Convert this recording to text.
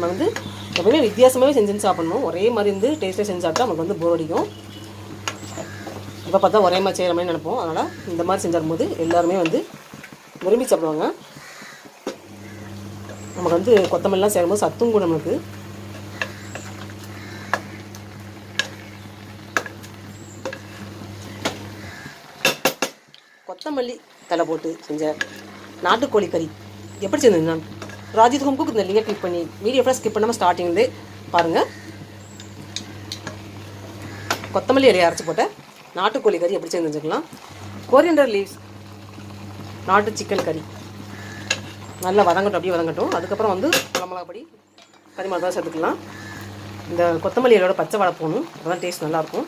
நம்ம வந்து எப்பவுமே வித்தியாசமாகவே செஞ்சு சாப்பிட்ணும். ஒரே மாதிரி வந்து டேஸ்ட்டாக செஞ்சு சாப்பிட்டா நமக்கு வந்து போர் அடிக்கும். இப்போ பார்த்தா ஒரே மாதிரி செய்கிற மாதிரி நினைப்போம். அதனால் இந்த மாதிரி செஞ்சாரும்போது எல்லாருமே வந்து விரும்பி சாப்பிடுவாங்க. நமக்கு வந்து கொத்தமல்லாம் சேரும்போது சத்தும் கூட நமக்கு. கொத்தமல்லி தலை போட்டு செஞ்ச நாட்டுக்கோழி கறி எப்படி செஞ்சது நான் ராஜித் ஹோம் குக் இந்த லிங்கை கிளிக் பண்ணி வீடியோ ஃபுல்லாக ஸ்கிப் பண்ணாமல் ஸ்டார்டிங்லேருந்தே பாருங்கள். கொத்தமல்லி இலையை அரைச்சி போட்ட நாட்டுக்கோழி கறி எப்படி செஞ்சு வச்சுக்கலாம். கொரியண்டர் லீவ்ஸ் நாட்டு சிக்கன் கறி நல்லா வதங்கட்டும், அப்படியே வதங்கட்டும். அதுக்கப்புறம் வந்து குழம்புலாப்படி கறி மசாலா சேர்த்துக்கலாம். இந்த கொத்தமல்லி இலையோட பச்சை வாழை போகணும், அப்போ தான் டேஸ்ட் நல்லாயிருக்கும்.